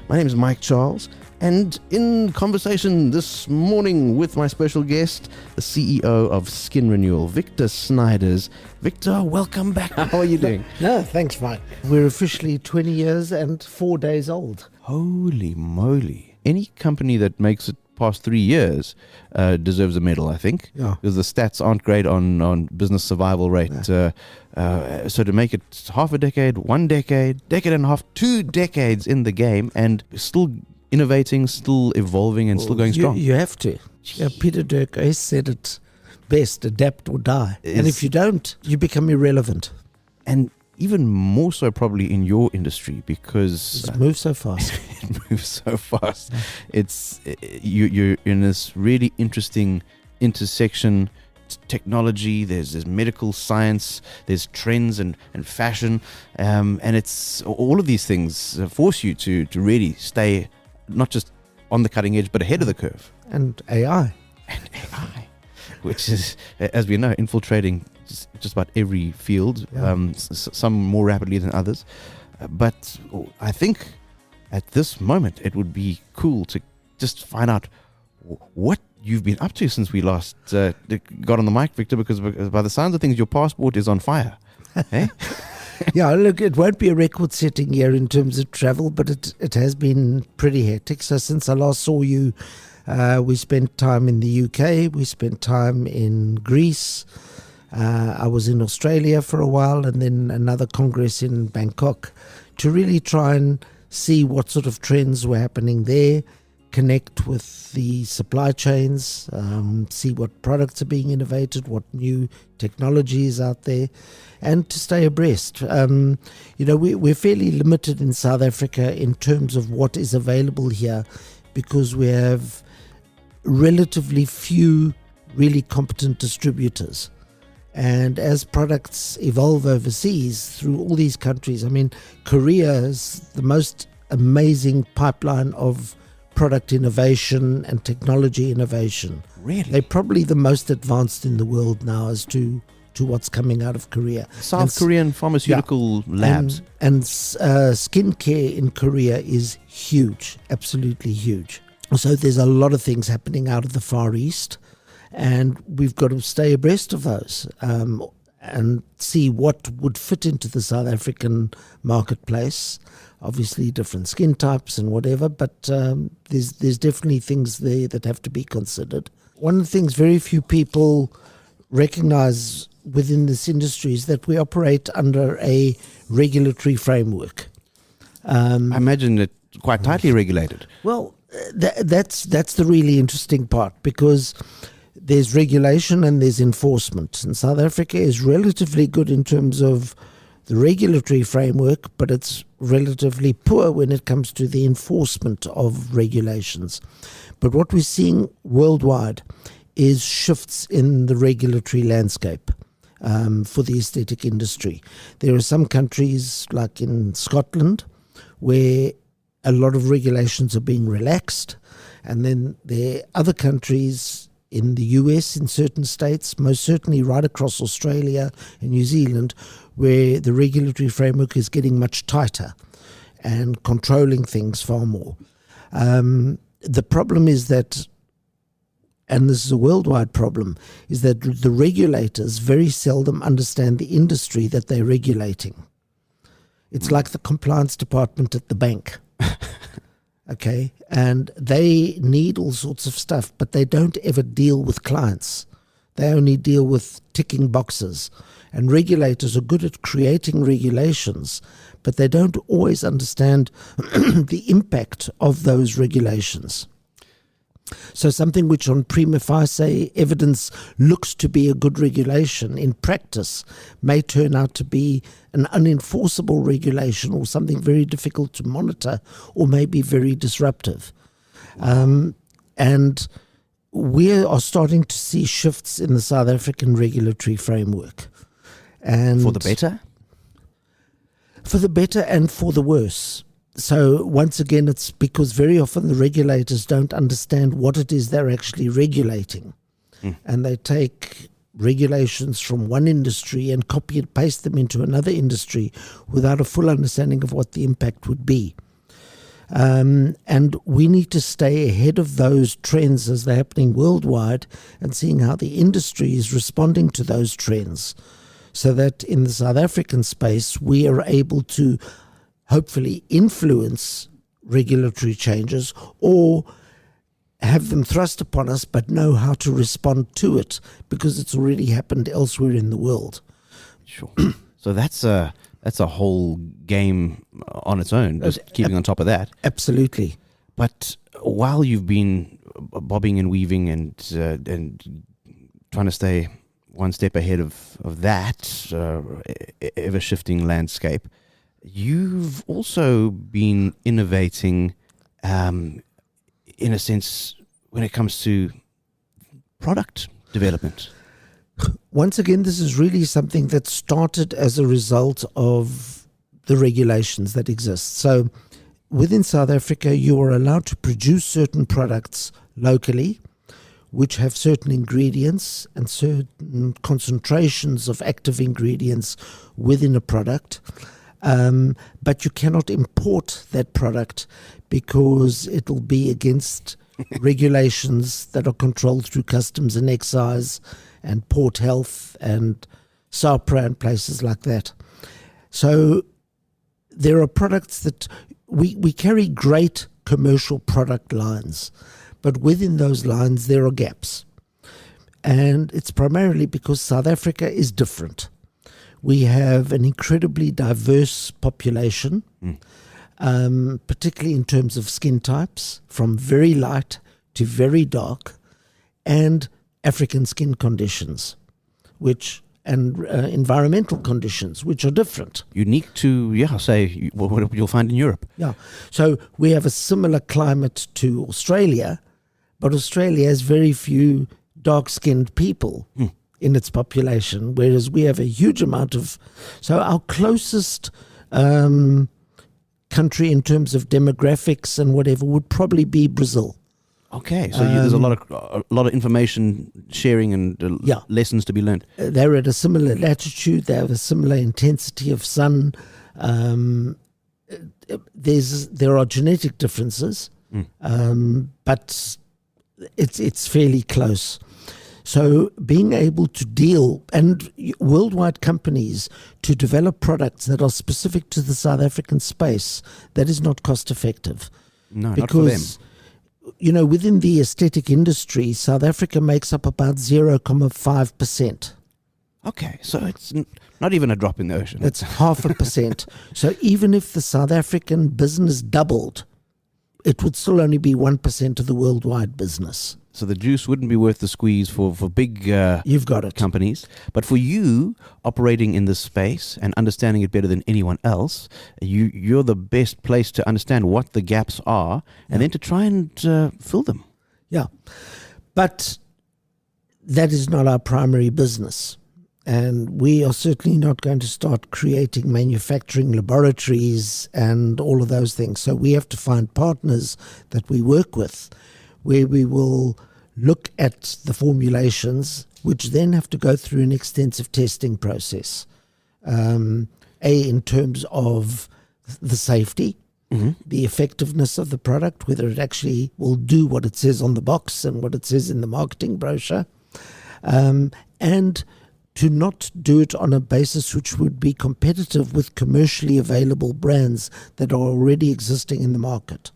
My name is Mike Charles, and in conversation this morning with my special guest, the CEO of Skin Renewal, Victor Snyders. Victor, welcome back. How are you doing? No, thanks, Mike. We're officially 20 years and 4 days old. Holy moly. Any company that makes it past 3 years deserves a medal, I think, because the stats aren't great on business survival rate. So to make it half a decade, 1 decade, decade and a half, 2 decades in the game, and still innovating, still evolving, and still going strong. You have to. Peter Durkheim said it best, adapt or die. And if you don't, you become irrelevant. And even more so probably in your industry, because it moves so fast. It moves so fast. It's you're in this really interesting intersection. Technology, there's medical science, there's trends and fashion, and it's all of these things force you to really stay not just on the cutting edge but ahead of the curve. And AI, which is, as we know, infiltrating just about every field, some more rapidly than others. But I think at this moment it would be cool to just find out what you've been up to since we last got on the mic, Victor, because by the sounds of things, your passport is on fire. Eh? Yeah, look, it won't be a record-setting year in terms of travel, but it has been pretty hectic. So since I last saw you, we spent time in the UK, we spent time in Greece, I was in Australia for a while, and then another congress in Bangkok to really try and see what sort of trends were happening there, connect with the supply chains, see what products are being innovated, what new technology is out there, and to stay abreast. We're fairly limited in South Africa in terms of what is available here, because we have relatively few really competent distributors. And as products evolve overseas through all these countries, I mean, Korea is the most amazing pipeline of product innovation and technology innovation. Really? They're probably the most advanced in the world now as to what's coming out of Korea. South Korean pharmaceutical labs. And skincare in Korea is huge, absolutely huge. So there's a lot of things happening out of the Far East, and we've got to stay abreast of those and see what would fit into the South African marketplace. Obviously different skin types and whatever, but there's definitely things there that have to be considered. One of the things very few people recognize within this industry is that we operate under a regulatory framework. I imagine it quite tightly regulated. Well, that's the really interesting part, because there's regulation and there's enforcement. And South Africa is relatively good in terms of the regulatory framework, but it's relatively poor when it comes to the enforcement of regulations. But what we're seeing worldwide is shifts in the regulatory landscape for the aesthetic industry. There are some countries, like in Scotland, where a lot of regulations are being relaxed, and then there are other countries in the US, in certain states, most certainly right across Australia and New Zealand, where the regulatory framework is getting much tighter and controlling things far more. The problem is that, and this is a worldwide problem, is that the regulators very seldom understand the industry that they're regulating. It's like the compliance department at the bank. Okay, and they need all sorts of stuff, but they don't ever deal with clients. They only deal with ticking boxes. And regulators are good at creating regulations, but they don't always understand the impact of those regulations. So something which on prima facie evidence looks to be a good regulation, in practice may turn out to be an unenforceable regulation, or something very difficult to monitor, or maybe very disruptive. And we are starting to see shifts in the South African regulatory framework. And for the better? For the better and for the worse. So once again, it's because very often the regulators don't understand what it is they're actually regulating. And they take regulations from one industry and copy and paste them into another industry without a full understanding of what the impact would be. And we need to stay ahead of those trends as they're happening worldwide and seeing how the industry is responding to those trends, so that in the South African space we are able to hopefully influence regulatory changes or have them thrust upon us, but know how to respond to it because it's already happened elsewhere in the world. Sure. So that's a whole game on its own, just keeping on top of that. Absolutely. But while you've been bobbing and weaving and trying to stay one step ahead of that ever-shifting landscape, you've also been innovating, in a sense, when it comes to product development. Once again, this is really something that started as a result of the regulations that exist. So within South Africa, you are allowed to produce certain products locally, which have certain ingredients and certain concentrations of active ingredients within a product. But you cannot import that product because it will be against regulations that are controlled through customs and excise and port health and SAPRA and places like that. So there are products that we carry great commercial product lines, but within those lines there are gaps. And it's primarily because South Africa is different. We have an incredibly diverse population, particularly in terms of skin types, from very light to very dark, and African skin conditions, and environmental conditions, which are different. Unique to, say, what you'll find in Europe. Yeah. So we have a similar climate to Australia, but Australia has very few dark-skinned people in its population, whereas we have a huge amount of... So our closest country in terms of demographics and whatever would probably be Brazil. Okay, so there's a lot of information sharing and lessons to be learned. They're at a similar latitude. They have a similar intensity of sun. There are genetic differences, but it's fairly close. So being able to deal, and worldwide companies, to develop products that are specific to the South African space, that is not cost effective. No, not for them. Within the aesthetic industry, South Africa makes up about 0.5%. Okay, so it's not even a drop in the ocean. That's 0.5%. So even if the South African business doubled, it would still only be 1% of the worldwide business. So the juice wouldn't be worth the squeeze for big You've got it. companies. But for you, operating in this space and understanding it better than anyone else, you're the best place to understand what the gaps are and then to try and fill them. Yeah. But that is not our primary business. And we are certainly not going to start creating manufacturing laboratories and all of those things. So we have to find partners that we work with, where we will look at the formulations, which then have to go through an extensive testing process. In terms of the safety, the effectiveness of the product, whether it actually will do what it says on the box and what it says in the marketing brochure, and to not do it on a basis which would be competitive with commercially available brands that are already existing in the market.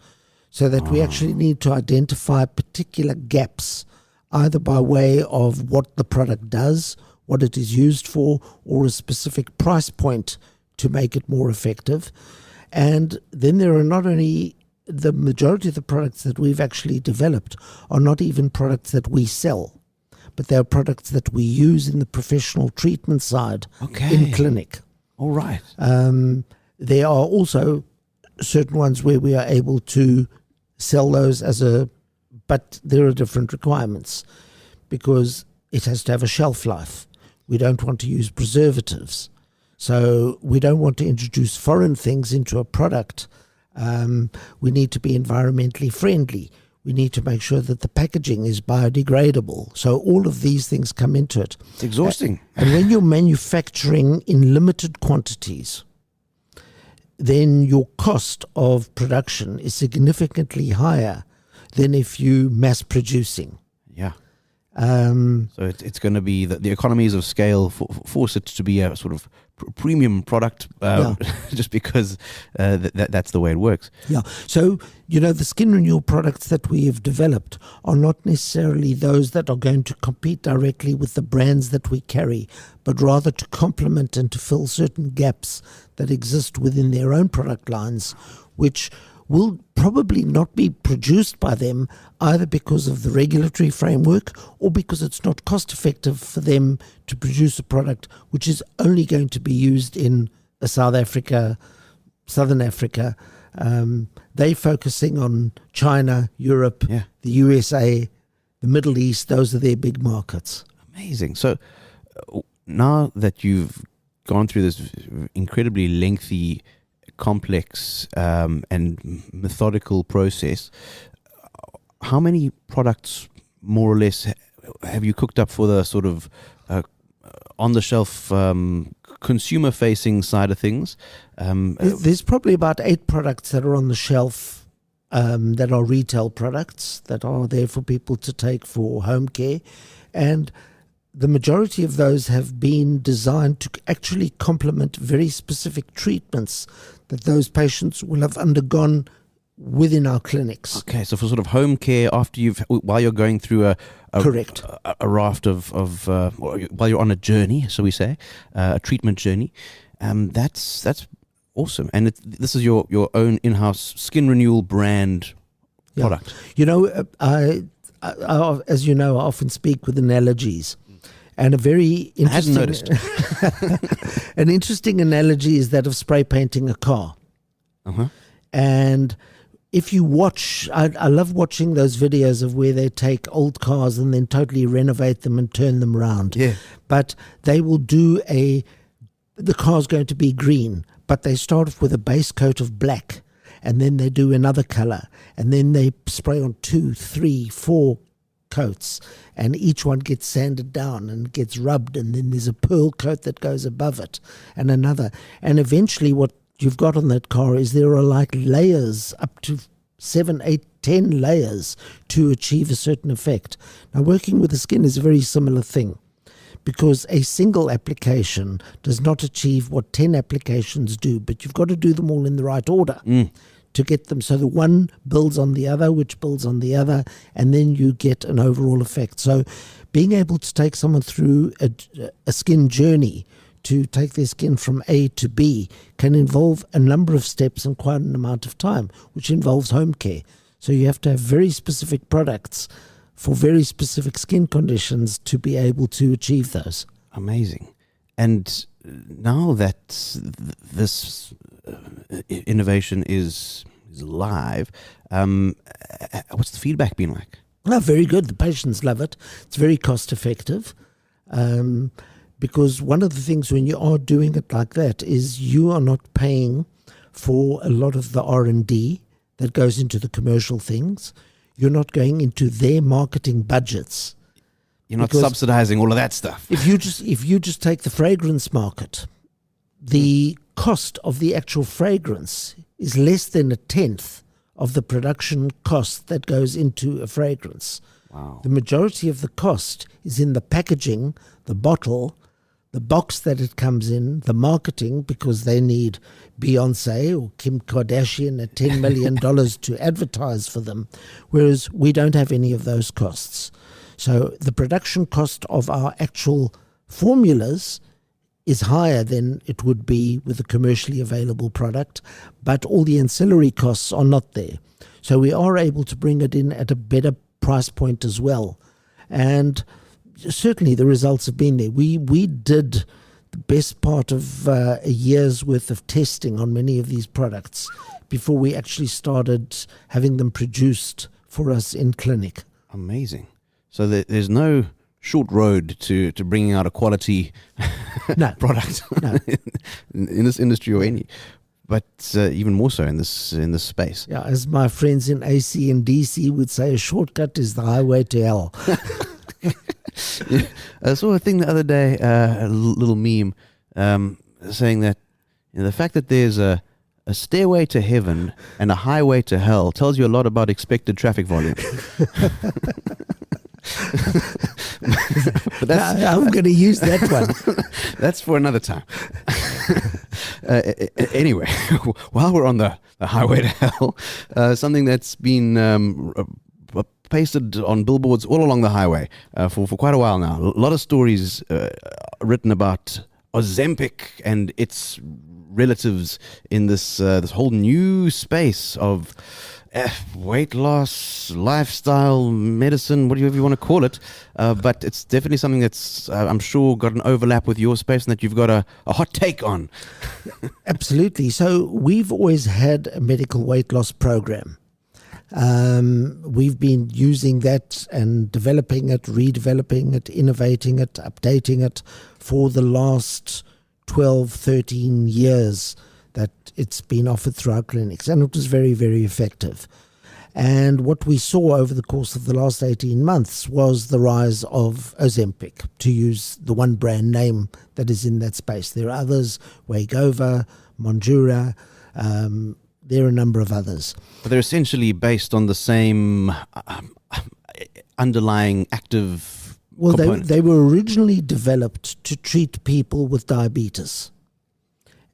So that we actually need to identify particular gaps, either by way of what the product does, what it is used for, or a specific price point to make it more effective. And then there are not only the majority of the products that we've actually developed are not even products that we sell, but they are products that we use in the professional treatment side in clinic. All right. There are also certain ones where we are able to sell those but there are different requirements because it has to have a shelf life. We don't want to use preservatives. So we don't want to introduce foreign things into a product. We need to be environmentally friendly. We need to make sure that the packaging is biodegradable. So all of these things come into it. It's exhausting. And when you're manufacturing in limited quantities, then your cost of production is significantly higher than if you mass producing. Yeah. So it's going to be the economies of scale force it to be a sort of premium product, just because that's the way it works. Yeah. So, the Skin Renewal products that we have developed are not necessarily those that are going to compete directly with the brands that we carry, but rather to complement and to fill certain gaps that exist within their own product lines, which will probably not be produced by them either because of the regulatory framework or because it's not cost effective for them to produce a product which is only going to be used in South Africa, Southern Africa. They're focusing on China, Europe, the USA, the Middle East. Those are their big markets. Amazing. So now that you've gone through this incredibly lengthy, complex and methodical process, how many products more or less have you cooked up for the sort of on-the-shelf consumer facing side of things? There's probably about 8 products that are on the shelf that are retail products that are there for people to take for home care, and the majority of those have been designed to actually complement very specific treatments that those patients will have undergone within our clinics. Okay, so for sort of home care while you're going through Correct. a raft of while you're on a journey, so we say, a treatment journey, that's awesome. And this is your own in-house Skin Renewal brand product. I as you know, I often speak with analogies. And a very interesting, I hadn't noticed. an interesting analogy is that of spray painting a car. Uh-huh. And if you watch, I love watching those videos of where they take old cars and then totally renovate them and turn them around. Yeah. But they will do the car's going to be green, but they start off with a base coat of black, and then they do another color, and then they spray on 2, 3, 4 coats, and each one gets sanded down and gets rubbed, and then there's a pearl coat that goes above it and another, and eventually what you've got on that car is there are like layers, up to 7, 8, 10 layers to achieve a certain effect. Now, working with the skin is a very similar thing, because a single application does not achieve what 10 applications do, but you've got to do them all in the right order to get them. So the one builds on the other, which builds on the other, and then you get an overall effect. So being able to take someone through a skin journey to take their skin from A to B can involve a number of steps and quite an amount of time, which involves home care. So you have to have very specific products for very specific skin conditions to be able to achieve those. Amazing. And now that this innovation is live, what's the feedback been like? Oh, very good. The patients love it. It's very cost effective. Because one of the things when you are doing it like that is you are not paying for a lot of the R&D that goes into the commercial things. You're not going into their marketing budgets. You're not subsidizing all of that stuff. If you just take the fragrance market, the cost of the actual fragrance is less than 1/10 of the production cost that goes into a fragrance. Wow. The majority of the cost is in the packaging, the bottle, the box that it comes in, the marketing, because they need Beyonce or Kim Kardashian at $10 million to advertise for them, whereas we don't have any of those costs. So the production cost of our actual formulas is higher than it would be with a commercially available product, but all the ancillary costs are not there. So we are able to bring it in at a better price point as well. And certainly the results have been there. We did the best part of a year's worth of testing on many of these products before we actually started having them produced for us in clinic. Amazing. So there's no short road to bringing out a quality product in this industry or any, but even more so in this space. Yeah, as my friends in AC and DC would say, a shortcut is the highway to hell. Yeah. I saw a thing the other day, a little meme, saying that the fact that there's a a stairway to heaven and a highway to hell tells you a lot about expected traffic volume. But I'm going to use that one. That's for another time. Anyway, while we're on the highway to hell, something that's been pasted on billboards all along the highway for quite a while now. A lot of stories written about Ozempic and its relatives in this whole new space of weight loss, lifestyle, medicine, whatever you want to call it. But it's definitely something that's, I'm sure, got an overlap with your space and that you've got a hot take on. Absolutely. So we've always had a medical weight loss program. We've been using that and developing it, redeveloping it, innovating it, updating it for the last 12, 13 years that it's been offered through our clinics, and it was very, very effective. And what we saw over the course of the last 18 months was the rise of Ozempic, to use the one brand name that is in that space. There are others, Wegovy, Monjura, there are a number of others. But they're essentially based on the same underlying active component. They were originally developed to treat people with diabetes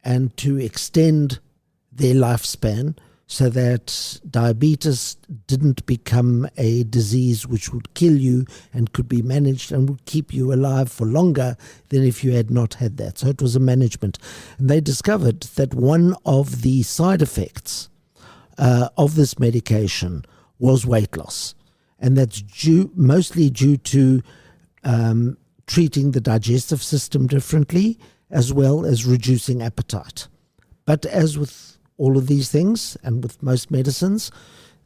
and to extend their lifespan so that diabetes didn't become a disease which would kill you and could be managed and would keep you alive for longer than if you had not had that. So it was a management. And they discovered that one of the side effects of this medication was weight loss. And that's mostly due to treating the digestive system differently, as well as reducing appetite. But as with all of these things, and with most medicines,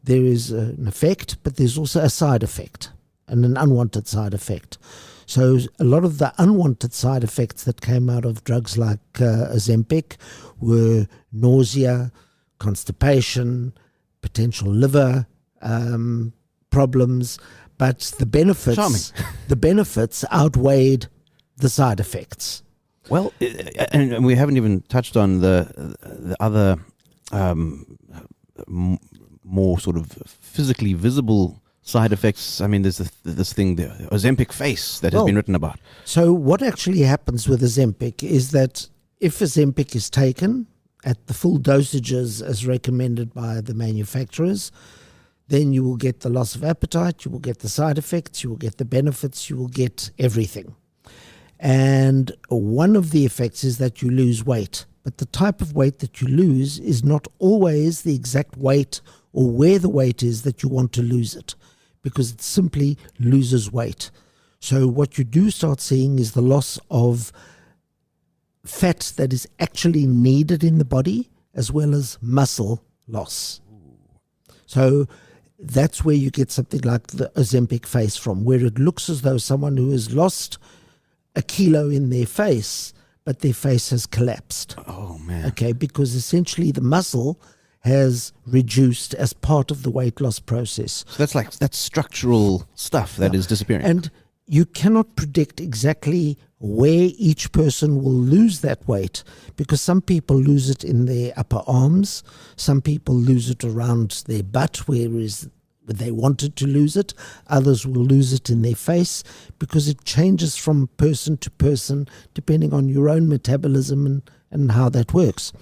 there is an effect, but there's also a side effect, and an unwanted side effect. So a lot of the unwanted side effects that came out of drugs like Ozempic were nausea, constipation, potential liver problems, but the benefits outweighed the side effects. Well, and we haven't even touched on the other more sort of physically visible side effects. I mean, there's this thing, the Ozempic face that has been written about. So what actually happens with Ozempic is that if Ozempic is taken at the full dosages as recommended by the manufacturers, then you will get the loss of appetite, you will get the side effects, you will get the benefits, you will get everything. And one of the effects is that you lose weight. But the type of weight that you lose is not always the exact weight or where the weight is that you want to lose it, because it simply loses weight. So what you do start seeing is the loss of fat that is actually needed in the body, as well as muscle loss. So that's where you get something like the Ozempic face from, where it looks as though someone who has lost a kilo in their face, but their face has collapsed. Oh, man. Okay, because essentially the muscle has reduced as part of the weight loss process. So that's structural stuff that is disappearing. And you cannot predict exactly where each person will lose that weight, because some people lose it in their upper arms, some people lose it around their butt, where they wanted to lose it. Others will lose it in their face, because it changes from person to person depending on your own metabolism and how that works.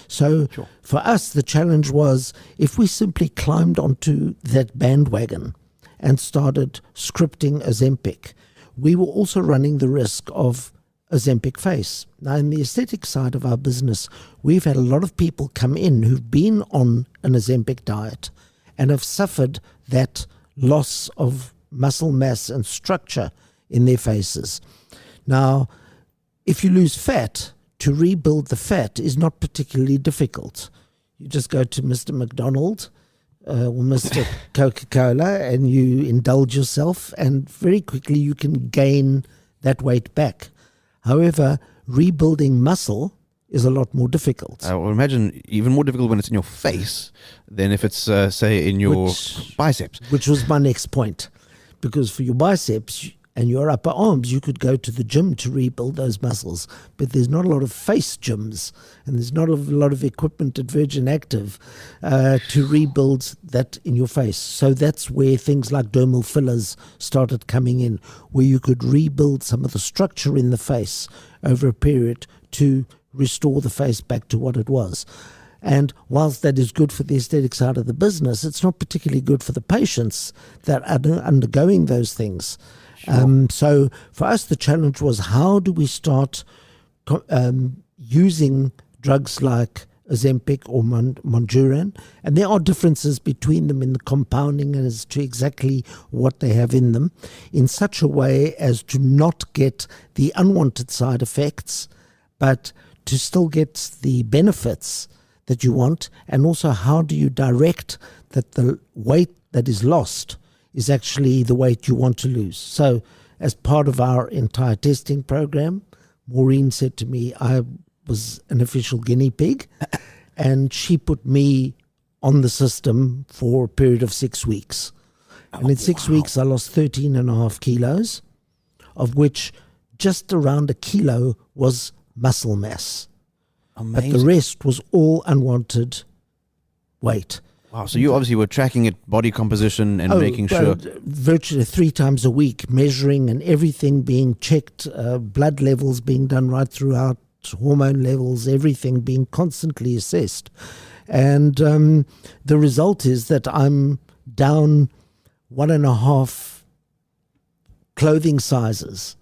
So for us, the challenge was, if we simply climbed onto that bandwagon and started scripting Ozempic, we were also running the risk of Ozempic face. Now, in the aesthetic side of our business, we've had a lot of people come in who've been on an Ozempic diet and have suffered that loss of muscle mass and structure in their faces. Now, if you lose fat, to rebuild the fat is not particularly difficult. You just go to Mr. McDonald or Mr. Coca-Cola and you indulge yourself, and very quickly you can gain that weight back. However, rebuilding muscle is a lot more difficult. I would imagine even more difficult when it's in your face than if it's, say, in your biceps. Which was my next point. Because for your biceps, and your upper arms, you could go to the gym to rebuild those muscles. But there's not a lot of face gyms, and there's not a lot of equipment at Virgin Active to rebuild that in your face. So that's where things like dermal fillers started coming in, where you could rebuild some of the structure in the face over a period to restore the face back to what it was. And whilst that is good for the aesthetic side of the business, it's not particularly good for the patients that are undergoing those things. Sure. So for us, the challenge was, how do we start using drugs like Ozempic or Monjuran? And there are differences between them in the compounding as to exactly what they have in them, in such a way as to not get the unwanted side effects, but to still get the benefits that you want. And also, how do you direct that the weight that is lost is actually the weight you want to lose? So as part of our entire testing program, Maureen said to me, I was an official guinea pig, and she put me on the system for a period of 6 weeks. And in 6 weeks, I lost 13.5 kilos, of which just around a kilo was muscle mass. Amazing. But the rest was all unwanted weight. Wow, so you obviously were tracking it, body composition, and making sure. Virtually 3 times a week, measuring and everything being checked, blood levels being done right throughout, hormone levels, everything being constantly assessed. And the result is that I'm down 1.5 clothing sizes.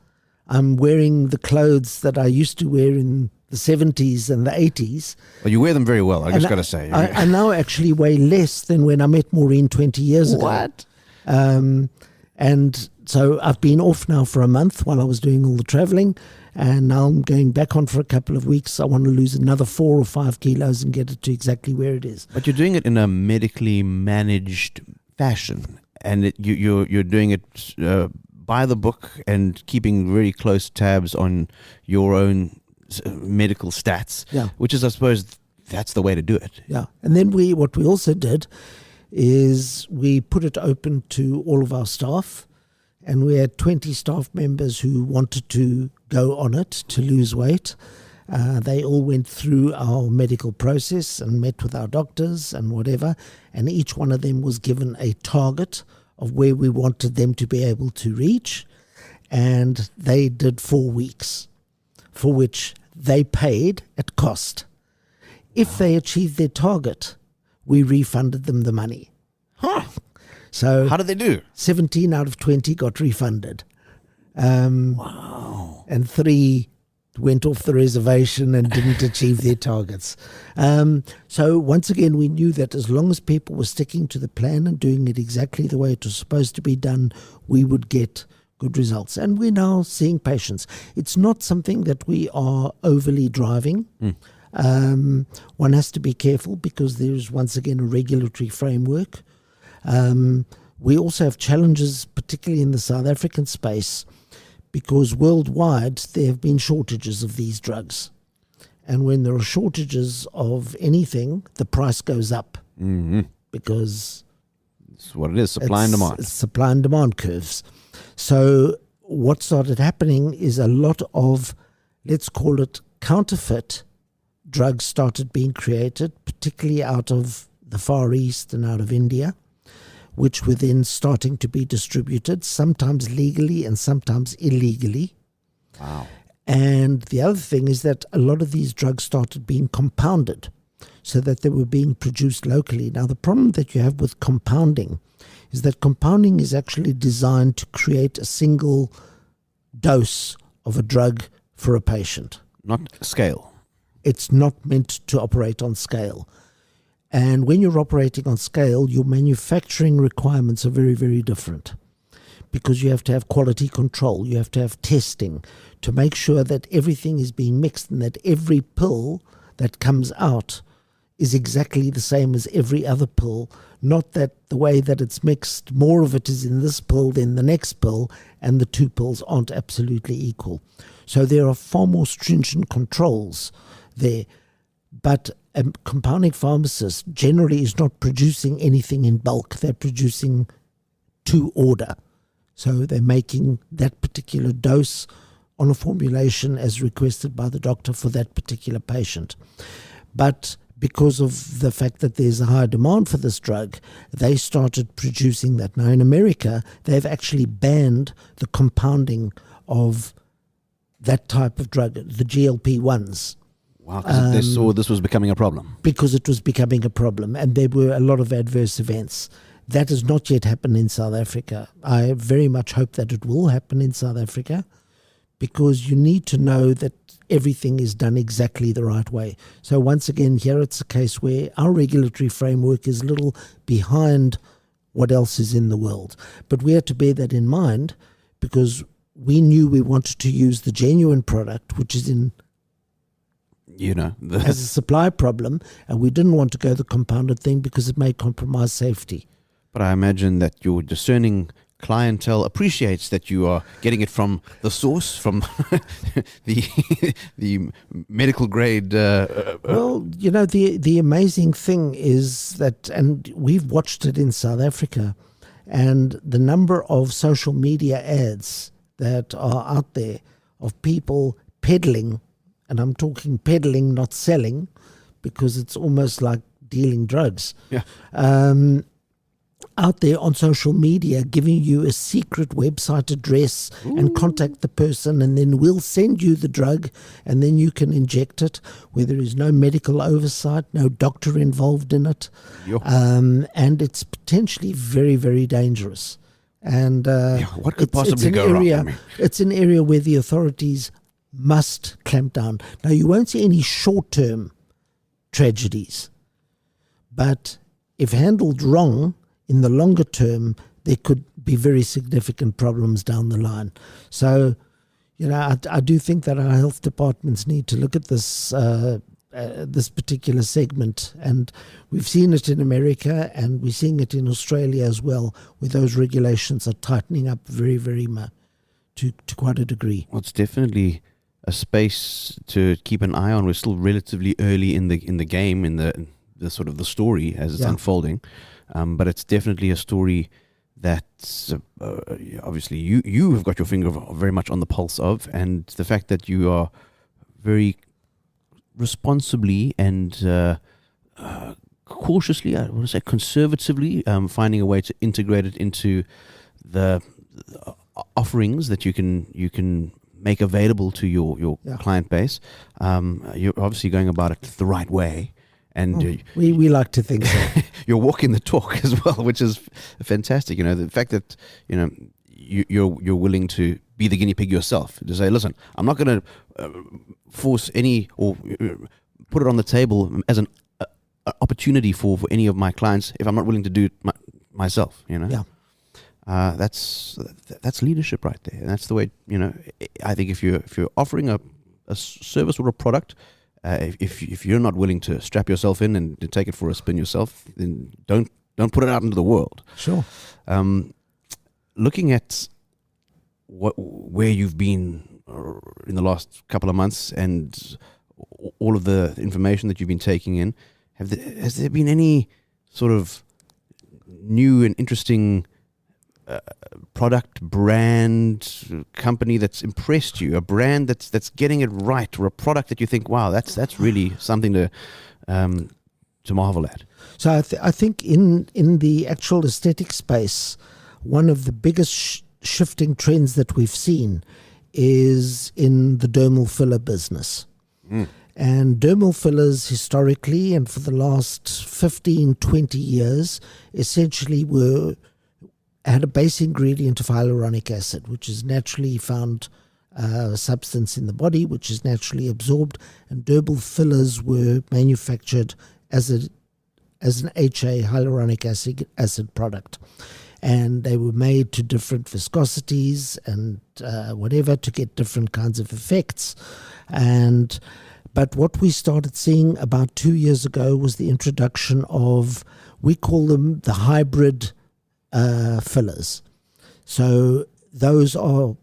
I'm wearing the clothes that I used to wear in the 70s and the 80s. Well, you wear them very well, I just got to say. I now actually weigh less than when I met Maureen 20 years ago. What? And so I've been off now for a month while I was doing all the traveling, and now I'm going back on for a couple of weeks. I want to lose another 4 or 5 kilos and get it to exactly where it is. But you're doing it in a medically managed fashion, and you're doing it by the book and keeping very close tabs on your own medical stats, which is, I suppose, that's the way to do it. Yeah. And then what we also did is we put it open to all of our staff, and we had 20 staff members who wanted to go on it to lose weight. They all went through our medical process and met with our doctors and whatever, and each one of them was given a target of where we wanted them to be able to reach, and they did 4 weeks, for which they paid at cost. If they achieved their target, we refunded them the money. Huh. So how did they do? 17 out of 20 got refunded. Wow. And 3 went off the reservation and didn't achieve their targets. So once again, we knew that as long as people were sticking to the plan and doing it exactly the way it was supposed to be done, we would get good results. And we're now seeing patients. It's not something that we are overly driving. One has to be careful because there's once again a regulatory framework. We also have challenges, particularly in the South African space, because worldwide there have been shortages of these drugs. And when there are shortages of anything, the price goes up because it's what it is, supply and demand. It's supply and demand curves. So what started happening is a lot of, let's call it counterfeit drugs started being created, particularly out of the Far East and out of India, which were then starting to be distributed, sometimes legally and sometimes illegally. Wow. And the other thing is that a lot of these drugs started being compounded so that they were being produced locally. Now, the problem that you have with compounding is that compounding is actually designed to create a single dose of a drug for a patient. Not scale. It's not meant to operate on scale. And when you're operating on scale, your manufacturing requirements are very, very different, because you have to have quality control. You have to have testing to make sure that everything is being mixed and that every pill that comes out is exactly the same as every other pill, not that the way that it's mixed, more of it is in this pill than the next pill, and the 2 pills aren't absolutely equal. So there are far more stringent controls there. But a compounding pharmacist generally is not producing anything in bulk. They're producing to order. So they're making that particular dose on a formulation as requested by the doctor for that particular patient. But because of the fact that there's a high demand for this drug, they started producing that. Now in America, they've actually banned the compounding of that type of drug, the GLP-1s. Wow, because they saw this was becoming a problem. Because it was becoming a problem, and there were a lot of adverse events. That has not yet happened in South Africa. I very much hope that it will happen in South Africa, because you need to know that everything is done exactly the right way. So once again, here it's a case where our regulatory framework is a little behind what else is in the world. But we had to bear that in mind, because we knew we wanted to use the genuine product, which is in as a supply problem, and we didn't want to go the compounded thing because it may compromise safety. But I imagine that your discerning clientele appreciates that you are getting it from the source, from the medical grade. Well, the amazing thing is that, and we've watched it in South Africa, and the number of social media ads that are out there of people peddling, and I'm talking peddling, not selling, because it's almost like dealing drugs. Yeah. Out there on social media, giving you a secret website address and contact the person, and then we'll send you the drug, and then you can inject it, where there is no medical oversight, no doctor involved in it. And it's potentially very, very dangerous. And what could possibly go wrong? I mean, it's an area where the authorities must clamp down. Now, you won't see any short-term tragedies, but if handled wrong, in the longer term, there could be very significant problems down the line. So, I do think that our health departments need to look at this this particular segment, and we've seen it in America, and we're seeing it in Australia as well, where those regulations are tightening up very, very much to quite a degree. Well, it's definitely a space to keep an eye on. We're still relatively early in the game, in the sort of the story as it's unfolding. But it's definitely a story that obviously you have got your finger very much on the pulse of, and the fact that you are very responsibly and cautiously, I want to say conservatively, finding a way to integrate it into the offerings that you can make available to your client base. You're obviously going about it the right way. And we like to think so. You're walking the talk as well, which is fantastic. The fact that you're willing to be the guinea pig yourself, to say, listen, I'm not going to force any or put it on the table as an opportunity for any of my clients if I'm not willing to do it myself. That's leadership right there, and that's the way. I think if you're offering a service or a product. If you're not willing to strap yourself in and to take it for a spin yourself, then don't put it out into the world. Sure. Looking at where you've been in the last couple of months and all of the information that you've been taking in, has there been any sort of new and interesting product, brand, company that's impressed you, a brand that's getting it right, or a product that you think, wow, that's really something to marvel at? So I think in the actual aesthetic space, one of the biggest shifting trends that we've seen is in the dermal filler business. And dermal fillers historically and for the last 15, 20 years essentially had a base ingredient of hyaluronic acid, which is naturally found substance in the body, which is naturally absorbed, and dermal fillers were manufactured as an HA, hyaluronic acid product. And they were made to different viscosities and whatever to get different kinds of effects. But what we started seeing about 2 years ago was the introduction of, we call them the hybrid fillers. So those are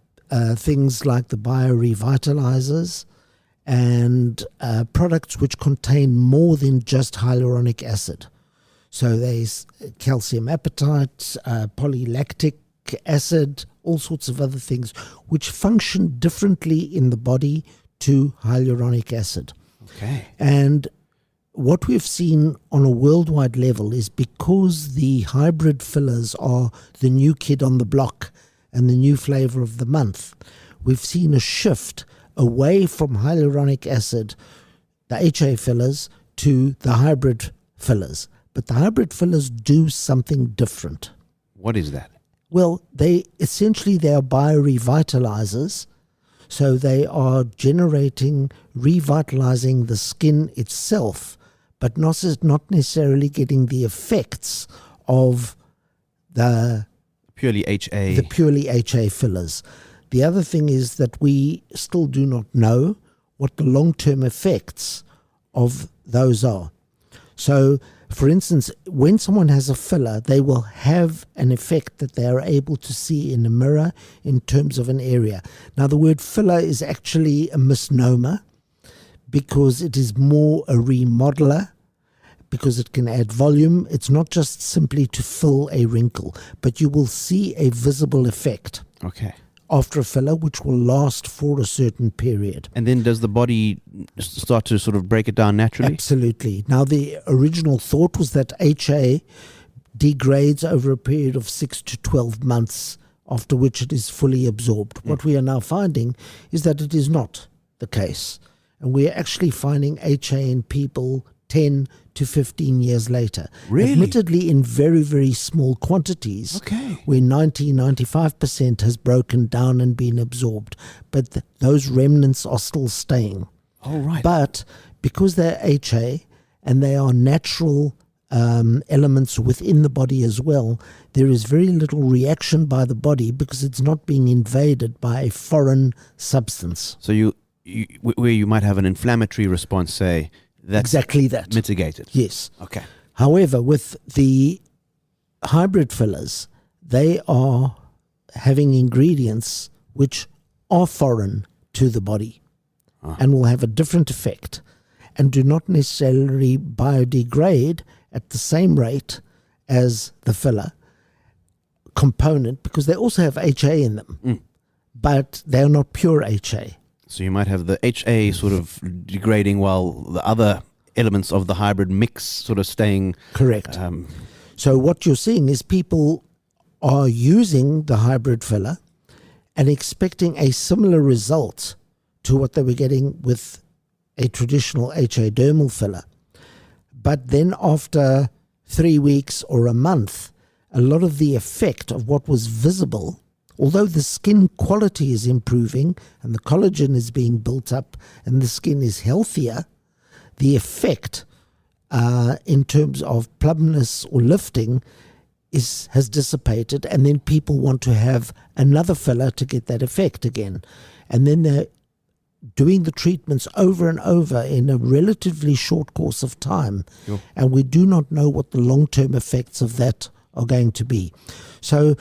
things like the biorevitalizers and products which contain more than just hyaluronic acid. So there's calcium apatite, polylactic acid, all sorts of other things, which function differently in the body to hyaluronic acid. Okay. And what we've seen on a worldwide level is because the hybrid fillers are the new kid on the block and the new flavor of the month, we've seen a shift away from hyaluronic acid, the HA fillers, to the hybrid fillers. But the hybrid fillers do something different. What is that? Well, they are biorevitalizers. So they are revitalizing the skin itself, but not necessarily getting the effects of the Purely HA. purely HA fillers. The other thing is that we still do not know what the long-term effects of those are. So, for instance, when someone has a filler, they will have an effect that they are able to see in a mirror in terms of an area. Now, the word filler is actually a misnomer because it is more a remodeler, because it can add volume. It's not just simply to fill a wrinkle, but you will see a visible effect Okay. after a filler, which will last for a certain period. And then does the body start to sort of break it down naturally? Absolutely. Now, the original thought was that HA degrades over a period of 6 to 12 months, after which it is fully absorbed. What we are now finding is that it is not the case. And we are actually finding HA in people 10 to 15 years later. Really? Admittedly in very, very small quantities. Okay. Where 95% has broken down and been absorbed. But those remnants are still staying. Oh, right. But because they're HA and they are natural elements within the body as well, there is very little reaction by the body because it's not being invaded by a foreign substance. So where you might have an inflammatory response, say, that's exactly that. mitigated. Yes. Okay. However, with the hybrid fillers, they are having ingredients which are foreign to the body and will have a different effect and do not necessarily biodegrade at the same rate as the filler component, because they also have HA in them, but they are not pure HA. So you might have the HA sort of degrading while the other elements of the hybrid mix sort of staying. Correct. So what you're seeing is people are using the hybrid filler and expecting a similar result to what they were getting with a traditional HA dermal filler. But then after 3 weeks or a month, a lot of the effect of what was visible, although the skin quality is improving and the collagen is being built up and the skin is healthier, the effect in terms of plumpness or lifting has dissipated, and then people want to have another filler to get that effect again. And then they're doing the treatments over and over in a relatively short course of time. Sure. And we do not know what the long-term effects of that are going to be. So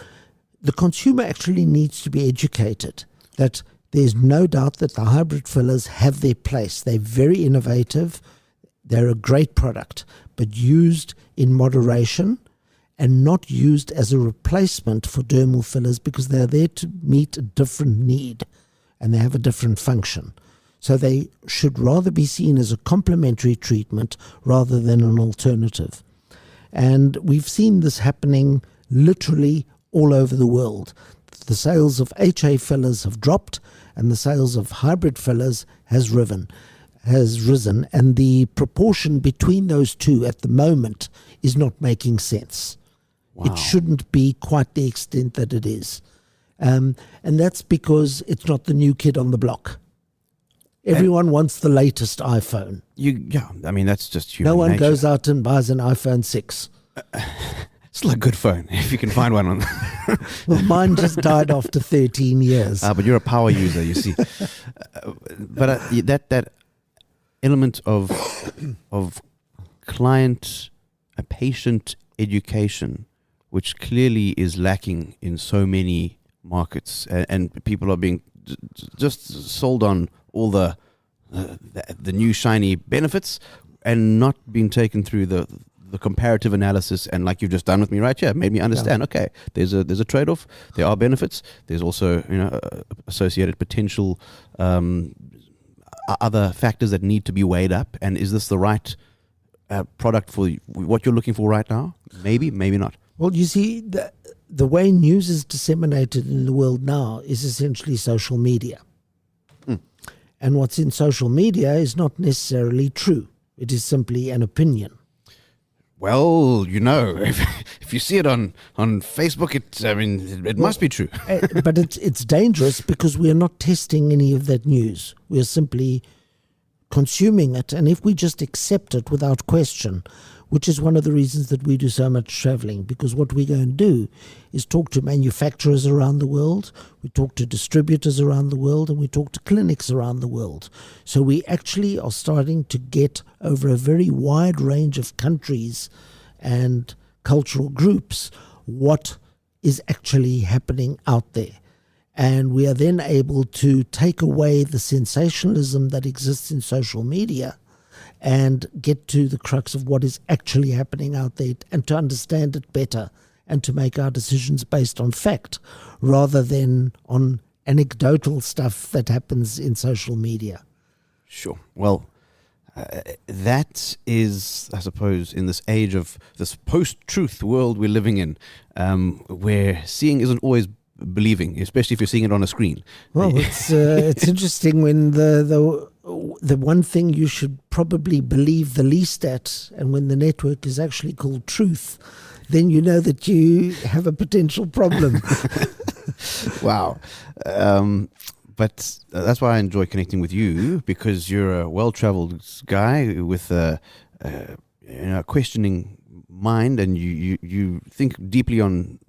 the consumer actually needs to be educated that there's no doubt that the hybrid fillers have their place. They're very innovative. They're a great product, but used in moderation and not used as a replacement for dermal fillers, because they're there to meet a different need and they have a different function. So they should rather be seen as a complementary treatment rather than an alternative. And we've seen this happening literally all over the world. The sales of HA fillers have dropped and the sales of hybrid fillers has risen, and the proportion between those two at the moment is not making sense. Wow. It shouldn't be quite the extent that it is. And that's because it's not the new kid on the block. Everyone wants the latest iPhone. I mean, that's just human No one nature. goes out and buys an iPhone 6. Still a good phone, if you can find one on. Well, mine just died after 13 years. But you're a power user, you see. But that element of patient education, which clearly is lacking in so many markets, and people are being just sold on all the new shiny benefits and not being taken through the the comparative analysis, and like you've just done with me right here, made me understand. Okay, there's a trade-off. There are benefits. There's also associated potential other factors that need to be weighed up. And is this the right product for what you're looking for right now? Maybe not. Well, you see, the way news is disseminated in the world now is essentially social media. And what's in social media is not necessarily true. It is simply an opinion. Well, if you see it on Facebook, it must be true. But it's dangerous because we are not testing any of that news. We are simply consuming it. And if we just accept it without question, which is one of the reasons that we do so much traveling, because what we go and do is talk to manufacturers around the world, we talk to distributors around the world, and we talk to clinics around the world. So we actually are starting to get over a very wide range of countries and cultural groups what is actually happening out there. And we are then able to take away the sensationalism that exists in social media and get to the crux of what is actually happening out there, and to understand it better and to make our decisions based on fact rather than on anecdotal stuff that happens in social media. Sure. Well, that is, I suppose, in this age of this post-truth world we're living in, where seeing isn't always believing, especially if you're seeing it on a screen. Well, it's interesting when the one thing you should probably believe the least at, and when the network is actually called truth, then you know that you have a potential problem. Wow. But that's why I enjoy connecting with you, because you're a well-traveled guy with a questioning mind, and you think deeply on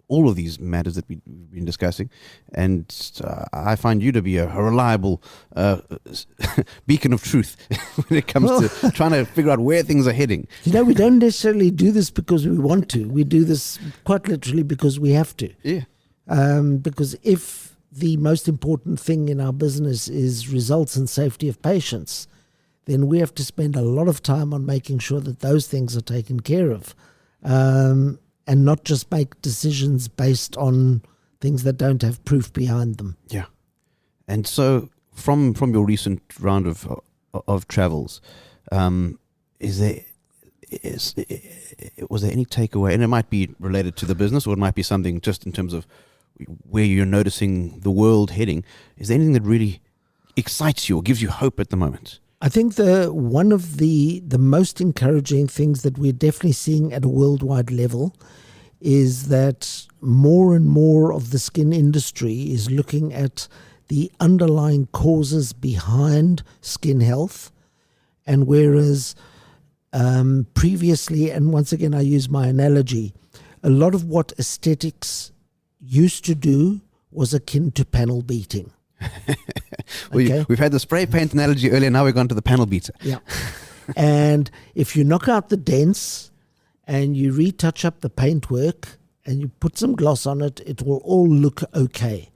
all of these matters that we've been discussing, and I find you to be a reliable beacon of truth when it comes to trying to figure out where things are heading. We don't necessarily do this because we want to. We do this quite literally because we have to. Yeah. Because if the most important thing in our business is results and safety of patients, then we have to spend a lot of time on making sure that those things are taken care of. And not just make decisions based on things that don't have proof behind them. Yeah. And so from your recent round of travels, was there any takeaway? And it might be related to the business, or it might be something just in terms of where you're noticing the world heading. Is there anything that really excites you or gives you hope at the moment? I think one of the most encouraging things that we're definitely seeing at a worldwide level is that more and more of the skin industry is looking at the underlying causes behind skin health. And whereas previously, and once again I use my analogy, a lot of what aesthetics used to do was akin to panel beating. We've had the spray paint analogy earlier, now we've gone to the panel beater. Yeah. And if you knock out the dents and you retouch up the paintwork and you put some gloss on it, it will all look okay.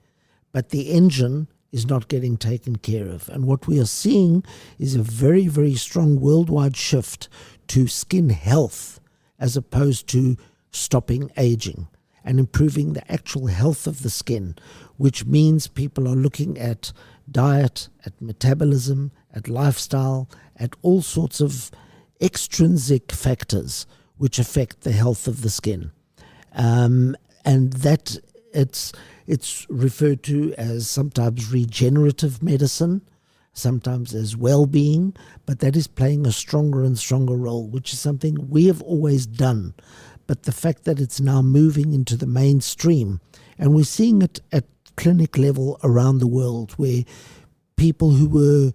But the engine is not getting taken care of. And what we are seeing is a very, very strong worldwide shift to skin health as opposed to stopping aging and improving the actual health of the skin, which means people are looking at diet, at metabolism, at lifestyle, at all sorts of extrinsic factors which affect the health of the skin. And that it's referred to as sometimes regenerative medicine, sometimes as well-being, but that is playing a stronger and stronger role, which is something we have always done. But the fact that it's now moving into the mainstream, and we're seeing it at clinic level around the world, where people who were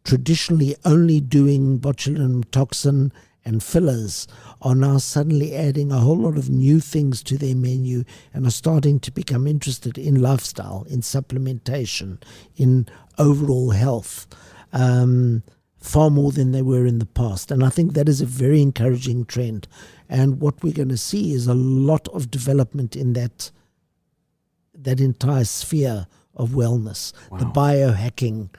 traditionally only doing botulinum toxin and fillers are now suddenly adding a whole lot of new things to their menu and are starting to become interested in lifestyle, in supplementation, in overall health, far more than they were in the past. And I think that is a very encouraging trend. And what we're going to see is a lot of development in that entire sphere of wellness. Wow. The biohacking,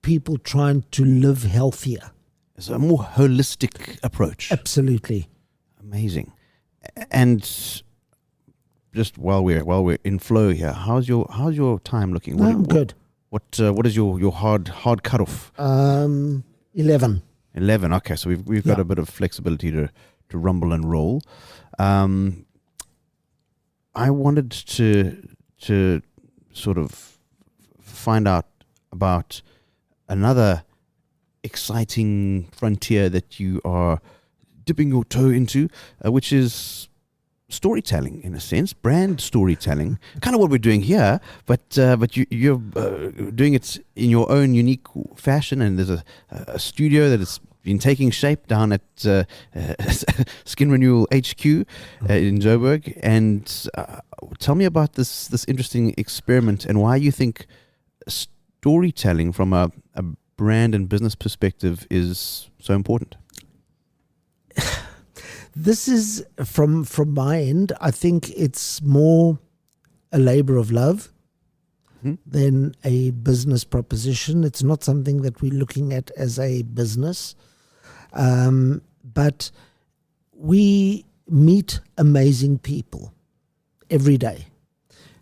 people trying to live healthier. It's a more holistic approach. Absolutely. Amazing. And just while we're in flow here, how's your time looking? No, I'm good. What is your hard cutoff? 11. 11. Okay, so we've got a bit of flexibility to rumble and roll. I wanted to sort of find out about another exciting frontier that you are dipping your toe into, which is storytelling, in a sense, brand storytelling. Kind of what we're doing here, but you're doing it in your own unique fashion. And there's a studio that has been taking shape down at Skin Renewal HQ in Joburg. And tell me about this interesting experiment and why you think storytelling from a brand and business perspective is so important. This is from my end. I think it's more a labor of love than a business proposition. It's not something that we're looking at as a business, but we meet amazing people every day.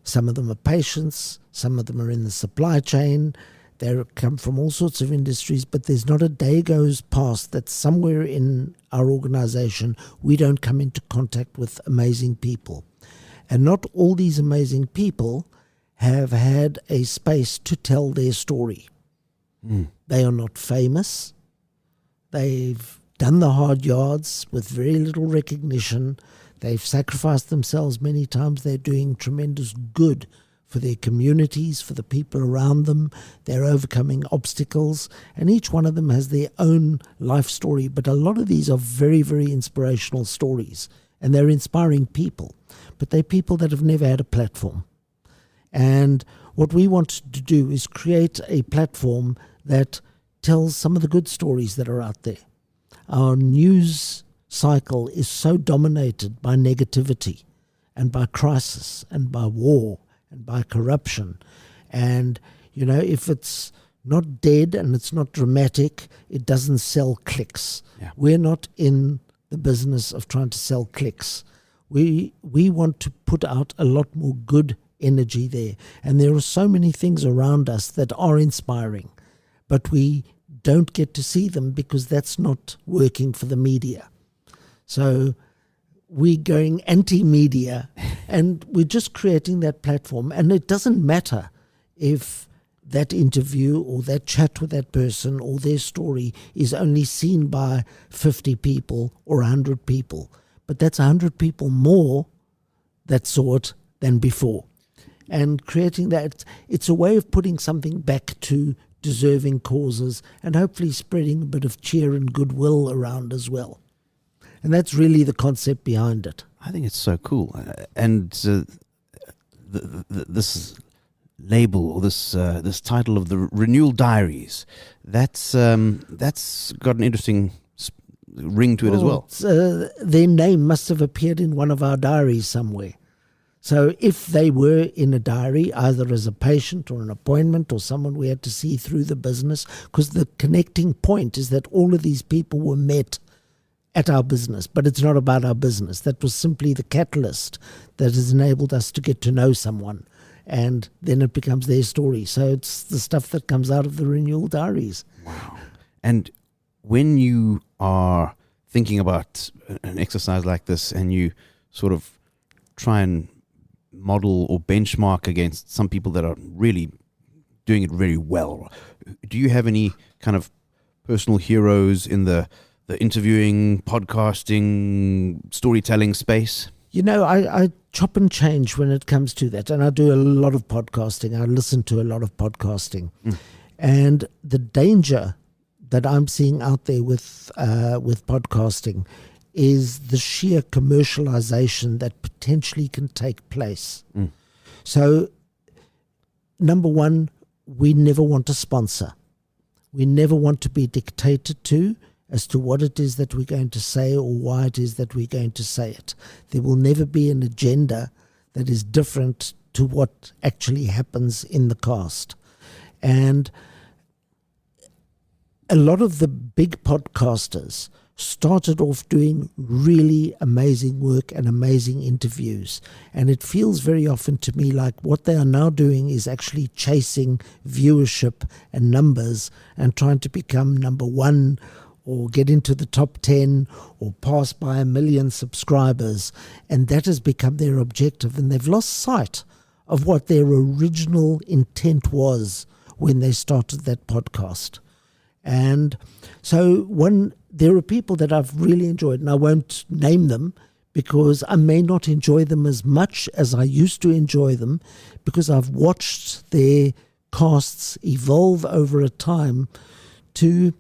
Some of them are patients, some of them are in the supply chain. They come from all sorts of industries, but there's not a day goes past that somewhere in our organization we don't come into contact with amazing people. And not all these amazing people have had a space to tell their story. They are not famous. They've done the hard yards with very little recognition. They've sacrificed themselves many times. They're doing tremendous good for their communities, for the people around them. They're overcoming obstacles, and each one of them has their own life story. But a lot of these are very, very inspirational stories, and they're inspiring people. But they're people that have never had a platform. And what we want to do is create a platform that tells some of the good stories that are out there. Our news cycle is so dominated by negativity and by crisis and by war and by corruption. And, you know, if it's not dead and it's not dramatic, it doesn't sell clicks. Yeah. We're not in the business of trying to sell clicks. We want to put out a lot more good energy there. And there are so many things around us that are inspiring, but we don't get to see them because that's not working for the media. So we're going anti-media and we're just creating that platform. And it doesn't matter if that interview or that chat with that person or their story is only seen by 50 people or 100 people. But that's 100 people more that saw it than before. And creating that, it's a way of putting something back to deserving causes and hopefully spreading a bit of cheer and goodwill around as well. And that's really the concept behind it. I think it's so cool. And this label or this title of the Renewal Diaries, that's got an interesting ring to it as well. Their name must have appeared in one of our diaries somewhere. So if they were in a diary, either as a patient or an appointment or someone we had to see through the business, because the connecting point is that all of these people were met at our business, but it's not about our business. That was simply the catalyst that has enabled us to get to know someone, and then it becomes their story. So it's the stuff that comes out of the Renewal Diaries. Wow. And when you are thinking about an exercise like this and you sort of try and model or benchmark against some people that are really doing it very well, do you have any kind of personal heroes in the interviewing, podcasting, storytelling space? You know, I chop and change when it comes to that. And I do a lot of podcasting. I listen to a lot of podcasting. And the danger that I'm seeing out there with podcasting is the sheer commercialization that potentially can take place. So, number one, we never want to sponsor. We never want to be dictated to as to what it is that we're going to say or why it is that we're going to say it. There will never be an agenda that is different to what actually happens in the cast. And a lot of the big podcasters started off doing really amazing work and amazing interviews. And it feels very often to me like what they are now doing is actually chasing viewership and numbers and trying to become number one or get into the top 10 or pass by 1 million subscribers. And that has become their objective. And they've lost sight of what their original intent was when they started that podcast. And so there are people that I've really enjoyed, and I won't name them because I may not enjoy them as much as I used to enjoy them, because I've watched their casts evolve over a time to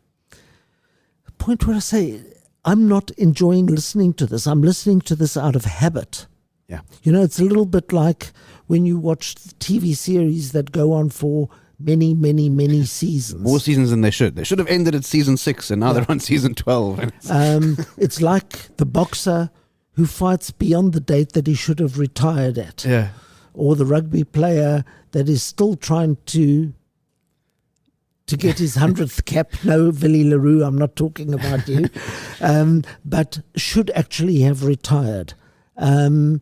a point where I say, I'm not enjoying listening to this. I'm listening to this out of habit. Yeah. You know, it's a little bit like when you watch TV series that go on for many, many, many seasons. More seasons than they should. They should have ended at season 6 and now they're on season 12. It's like the boxer who fights beyond the date that he should have retired at. Yeah. Or the rugby player that is still trying to get his 100th cap. No, Villy LaRue, I'm not talking about you. But should actually have retired. And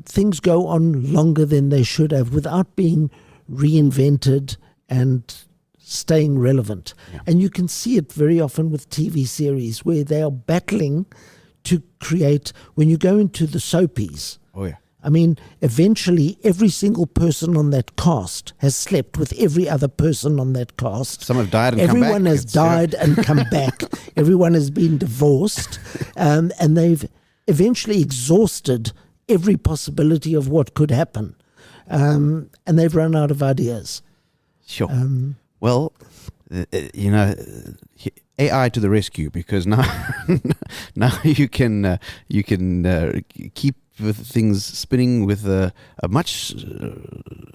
things go on longer than they should have without being reinvented and staying relevant. Yeah. And you can see it very often with TV series where they are battling to create, when you go into the soapies, Oh, yeah. I mean, eventually every single person on that cast has slept with every other person on that cast. Some have died and come back. Everyone has died and come back. Everyone has been divorced. And they've eventually exhausted every possibility of what could happen. And they've run out of ideas. Sure. Well, you know, AI to the rescue, because now you can keep things spinning with a much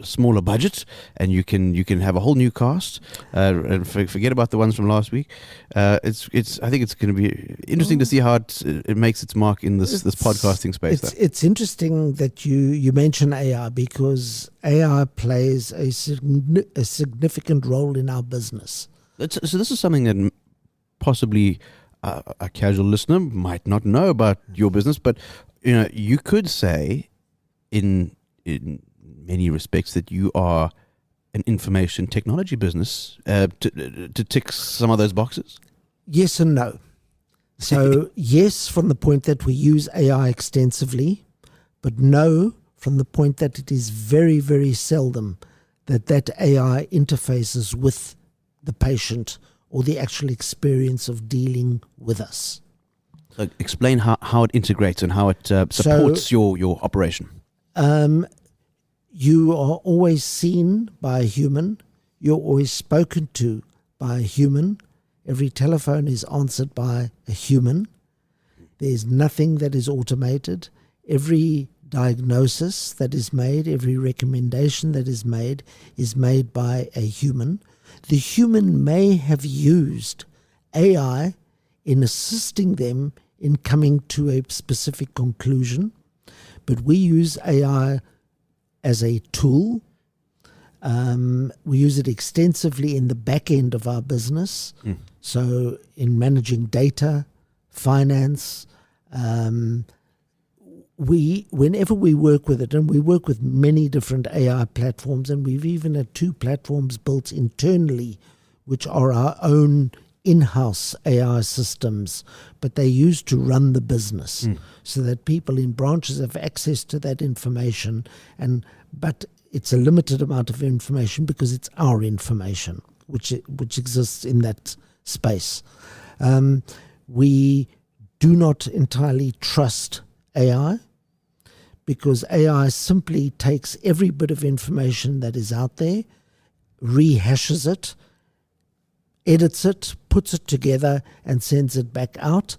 smaller budget, and you can have a whole new cast and forget about the ones from last week. I think it's going to be interesting to see how it makes its mark in this podcasting space. It's interesting that you mention AI, because AI plays a significant role in our business. So this is something that possibly a casual listener might not know about your business, but you know, you could say in many respects that you are an information technology business to tick some of those boxes. Yes and no. So yes, from the point that we use AI extensively, but no, from the point that it is very, very seldom that AI interfaces with the patient or the actual experience of dealing with us. So explain how it integrates and how it supports your operation. You are always seen by a human. You're always spoken to by a human. Every telephone is answered by a human. There's nothing that is automated. Every diagnosis that is made, every recommendation that is made by a human. The human may have used AI in assisting them in coming to a specific conclusion, but we use AI as a tool. We use it extensively in the back end of our business. So in managing data, finance, whenever we work with it, and we work with many different AI platforms, and we've even had 2 platforms built internally, which are our own in-house AI systems, but they're used to run the business so that people in branches have access to that information. But it's a limited amount of information because it's our information, which exists in that space. We do not entirely trust AI, because AI simply takes every bit of information that is out there, rehashes it, edits it, puts it together, and sends it back out.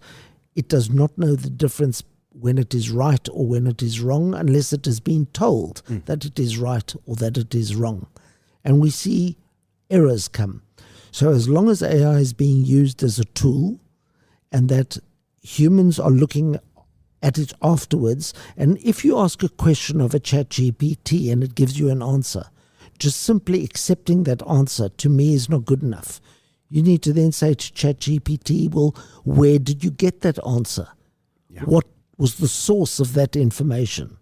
It does not know the difference when it is right or when it is wrong, unless it has been told that it is right or that it is wrong. And we see errors come. So as long as AI is being used as a tool, and that humans are looking at it afterwards, and if you ask a question of a ChatGPT and it gives you an answer, just simply accepting that answer to me is not good enough. you need to then say to ChatGPT, well, where did you get that answer? Yeah. What was the source of that information?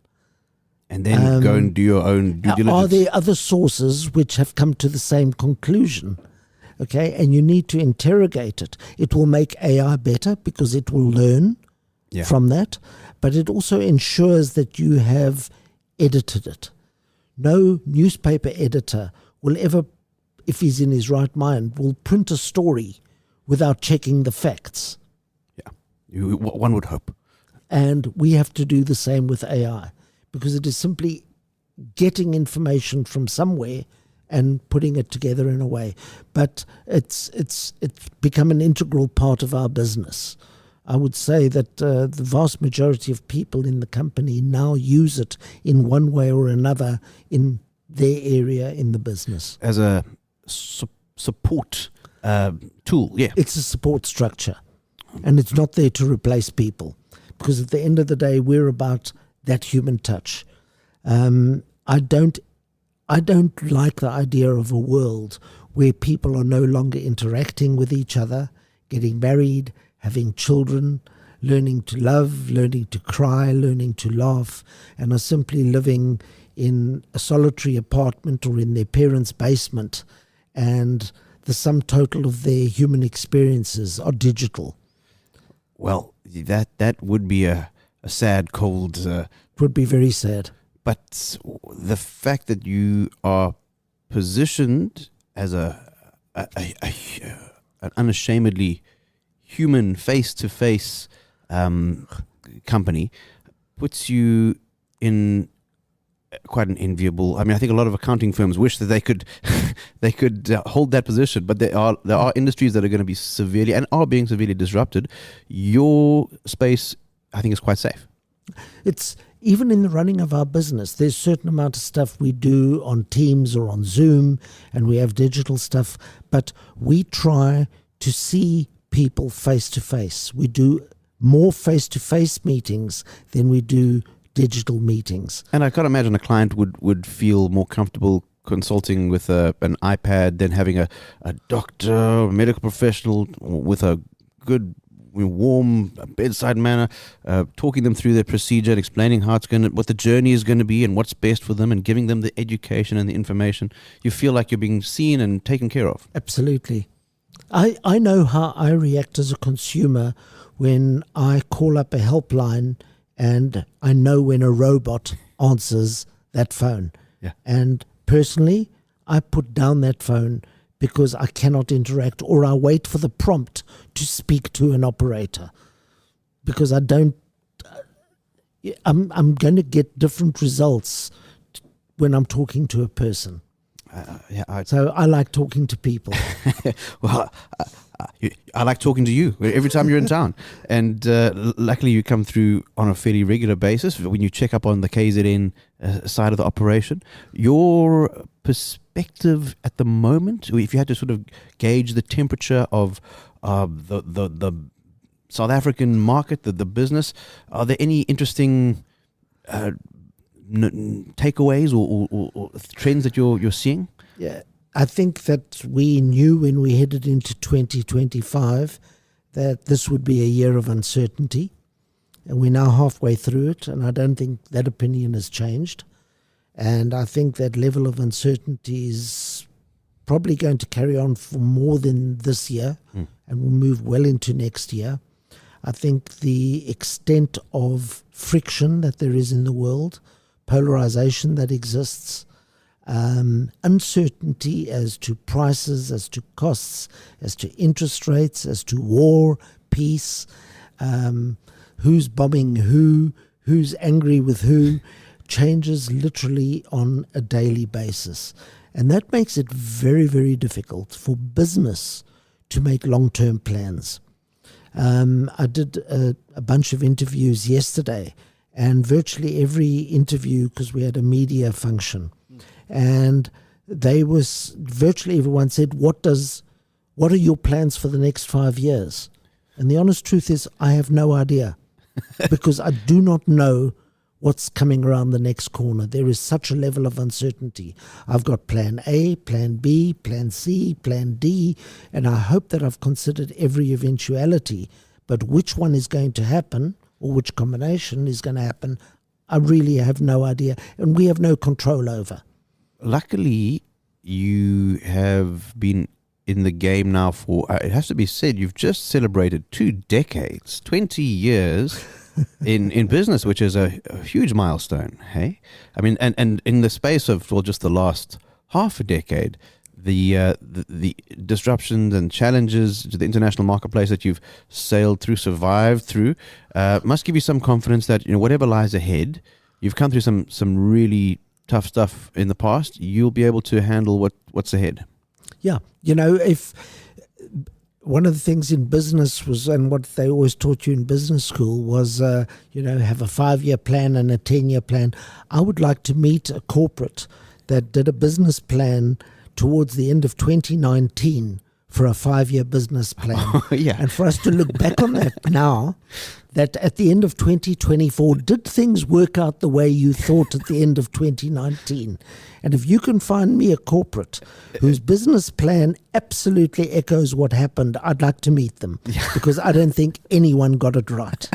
And then go and do your own due diligence. Are there other sources which have come to the same conclusion? Okay, and you need to interrogate it. It will make AI better because it will learn from that, but it also ensures that you have edited it. No newspaper editor will ever, if he's in his right mind, will print a story without checking the facts. Yeah, one would hope. And we have to do the same with AI, because it is simply getting information from somewhere and putting it together in a way. But it's become an integral part of our business. I would say that the vast majority of people in the company now use it in one way or another in their area in the business. As a support tool, yeah. It's a support structure, and it's not there to replace people, because at the end of the day, we're about that human touch. I don't like the idea of a world where people are no longer interacting with each other, getting married, having children, learning to love, learning to cry, learning to laugh, and are simply living in a solitary apartment or in their parents' basement, and the sum total of their human experiences are digital. Well, that would be a sad, cold... It would be very sad. But the fact that you are positioned as an unashamedly human face-to-face company puts you in quite an enviable... I mean, I think a lot of accounting firms wish that they could hold that position, but there are industries that are going to be severely and are being severely disrupted. Your space, I think, is quite safe. It's even in the running of our business, there's a certain amount of stuff we do on Teams or on Zoom, and we have digital stuff, but we try to see people face to face. We do more face to face meetings than we do digital meetings. And I can't imagine a client would feel more comfortable consulting with an iPad than having a doctor, a medical professional with a good, warm bedside manner, talking them through their procedure and explaining what the journey is going to be and what's best for them, and giving them the education and the information. You feel like you're being seen and taken care of. Absolutely. I know how I react as a consumer when I call up a helpline and I know when a robot answers that phone. Yeah. And personally, I put down that phone because I cannot interact, or I wait for the prompt to speak to an operator, because I don't. I'm going to get different results when I'm talking to a person. So I like talking to people. Well, I like talking to you every time you're in town. And luckily you come through on a fairly regular basis when you check up on the KZN side of the operation. Your perspective at the moment, if you had to sort of gauge the temperature of the South African market, the business, are there any interesting takeaways or trends that you're seeing? Yeah, I think that we knew when we headed into 2025 that this would be a year of uncertainty, and we're now halfway through it, and I don't think that opinion has changed. And I think that level of uncertainty is probably going to carry on for more than this year, and will move well into next year. I think the extent of friction that there is in the world, polarization that exists, uncertainty as to prices, as to costs, as to interest rates, as to war, peace, who's bombing who's angry with who, changes literally on a daily basis. And that makes it very, very difficult for business to make long-term plans. I did a bunch of interviews yesterday, and virtually every interview, because we had a media function, and virtually everyone said, what are your plans for the next 5 years? And the honest truth is, I have no idea, because I do not know what's coming around the next corner. There is such a level of uncertainty. I've got plan A, plan B, plan C, plan D, and I hope that I've considered every eventuality. But which one is going to happen, or which combination is going to happen, I really have no idea, and we have no control over. Luckily, you have been in the game now for, it has to be said, you've just celebrated 2 decades, 20 years in business, which is a huge milestone, hey? I mean, and in the space of, well, just the last half a decade, the disruptions and challenges to the international marketplace that you've sailed through, survived through, must give you some confidence that, whatever lies ahead, you've come through some really tough stuff in the past. You'll be able to handle what's ahead. Yeah, if one of the things in business was, and what they always taught you in business school was, have a 5-year plan and a 10-year plan. I would like to meet a corporate that did a business plan towards the end of 2019 for a 5-year business plan. Yeah. And for us to look back on that now, that at the end of 2024, did things work out the way you thought at the end of 2019? And if you can find me a corporate whose business plan absolutely echoes what happened, I'd like to meet them, because I don't think anyone got it right.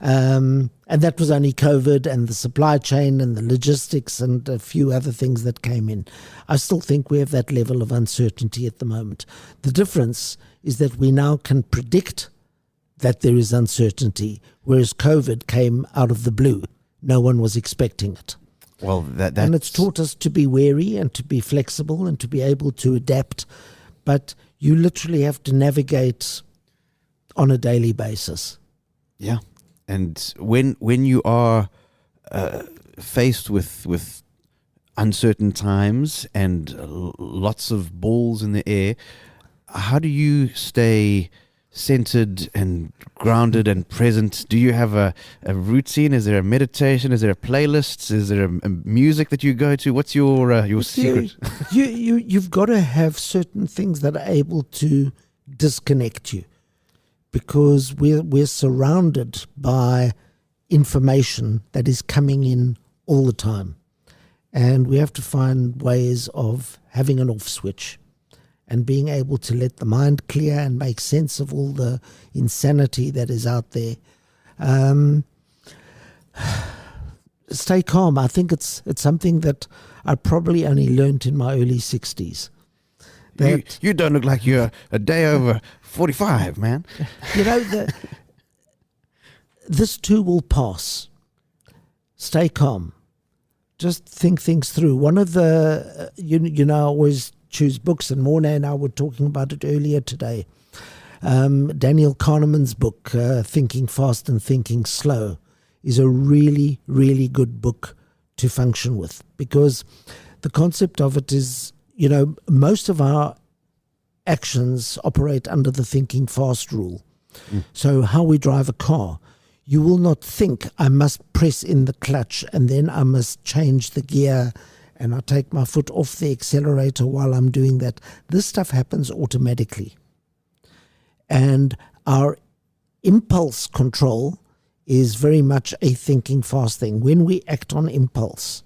And that was only COVID and the supply chain and the logistics and a few other things that came in. I still think we have that level of uncertainty at the moment. The difference is that we now can predict that there is uncertainty, whereas COVID came out of the blue. No one was expecting it. Well, and it's taught us to be wary and to be flexible and to be able to adapt. But you literally have to navigate on a daily basis. Yeah. And when you are faced with uncertain times and lots of balls in the air, how do you stay centered and grounded and present? Do you have a routine? Is there a meditation? Is there a playlist? Is there a music that you go to? What's your secret? You've got to have certain things that are able to disconnect you, because we're surrounded by information that is coming in all the time, and we have to find ways of having an off switch and being able to let the mind clear and make sense of all the insanity that is out there. Stay calm. I think it's something that I probably only learned in my early 60s. You don't look like you're a day over 45, man. This too will pass. Stay calm. Just think things through. One of the, I always choose books, and Morna and I were talking about it earlier today. Daniel Kahneman's book, Thinking Fast and Thinking Slow, is a really, really good book to function with, because the concept of it is, most of our actions operate under the thinking fast rule. So how we drive a car, you will not think, I must press in the clutch and then I must change the gear and I take my foot off the accelerator while I'm doing that. This stuff happens automatically. And our impulse control is very much a thinking fast thing. When we act on impulse,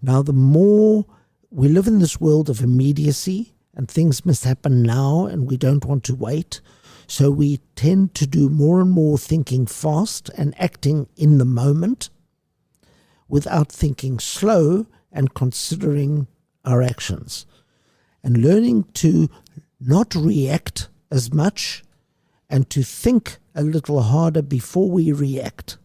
now the more we live in this world of immediacy and things must happen now and we don't want to wait, so we tend to do more and more thinking fast and acting in the moment without thinking slow and considering our actions, and learning to not react as much and to think a little harder before we react,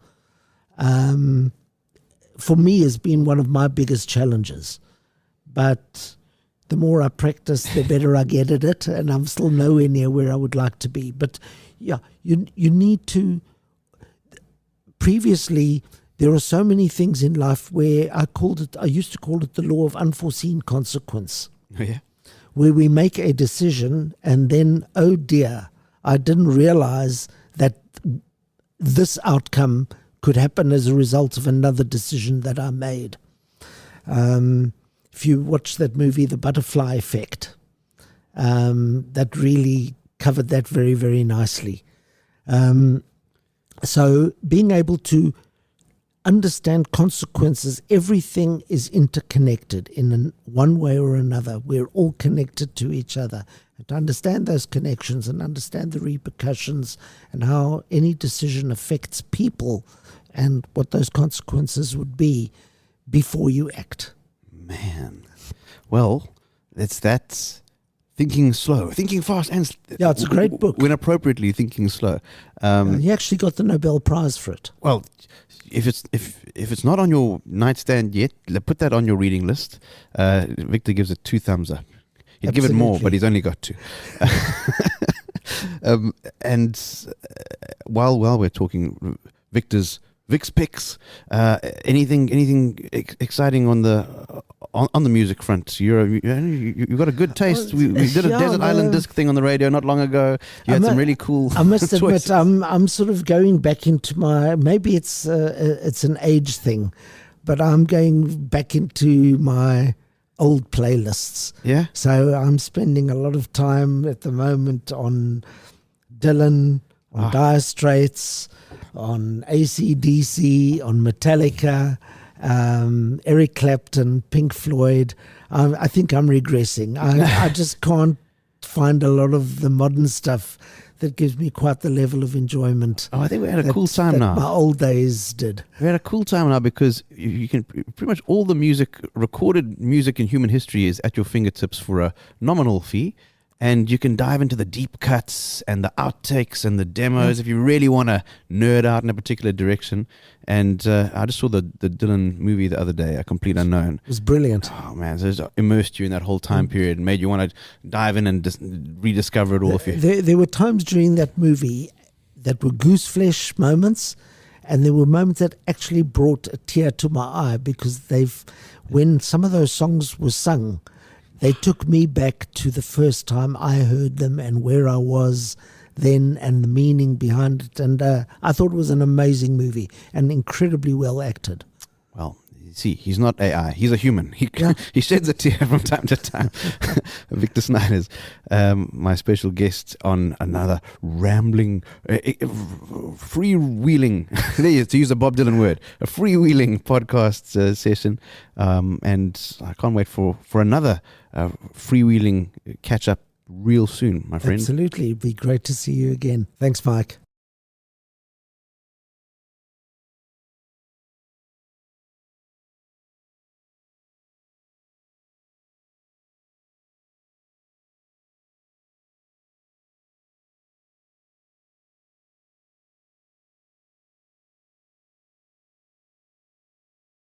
for me has been one of my biggest challenges. But the more I practice, the better I get at it, and I'm still nowhere near where I would like to be. But yeah, you need to. Previously, there are so many things in life where I used to call it the law of unforeseen consequence. Oh, yeah. Where we make a decision and then, oh dear, I didn't realize that this outcome could happen as a result of another decision that I made. If you watch that movie, The Butterfly Effect, that really covered that very, very nicely. So being able to understand consequences. Everything is interconnected in one way or another. We're all connected to each other. And to understand those connections and understand the repercussions and how any decision affects people and what those consequences would be before you act. Man. Well, it's that thinking slow, thinking fast, and Yeah, it's a great book. When appropriately thinking slow. He actually got the Nobel Prize for it. Well, if it's not on your nightstand yet, put that on your reading list. Victor gives it 2 thumbs up. He'd give it more, but he's only got 2. And while we're talking Victor's Vic's picks, anything exciting on the music front? You got a good taste. We did a Desert Island disc thing on the radio not long ago. You had some really cool. I must admit, I'm sort of going back into maybe it's an age thing, but I'm going back into my old playlists. Yeah. So I'm spending a lot of time at the moment on Dylan, on Dire Straits, on AC/DC, on Metallica, Eric Clapton, Pink Floyd. I think I'm regressing. I just can't find a lot of the modern stuff that gives me quite the level of enjoyment. I think we had a cool time now. My old days did. We had a cool time now because you can pretty much all the recorded music in human history is at your fingertips for a nominal fee. And you can dive into the deep cuts and the outtakes and the demos if you really want to nerd out in a particular direction. And I just saw the Dylan movie the other day, A Complete Unknown. It was brilliant. Oh, man. So it immersed you in that whole time period and made you want to dive in and rediscover it all. There were times during that movie that were gooseflesh moments, and there were moments that actually brought a tear to my eye because when some of those songs were sung, they took me back to the first time I heard them and where I was then and the meaning behind it. And I thought it was an amazing movie and incredibly well acted. Well, see, he's not AI. He's a human. He sheds a tear from time to time. Victor Snyders, my special guest on another rambling, freewheeling, there you to use a Bob Dylan word, a freewheeling podcast session. And I can't wait for another freewheeling catch-up real soon, my friend. Absolutely. It'd be great to see you again. Thanks, Mike.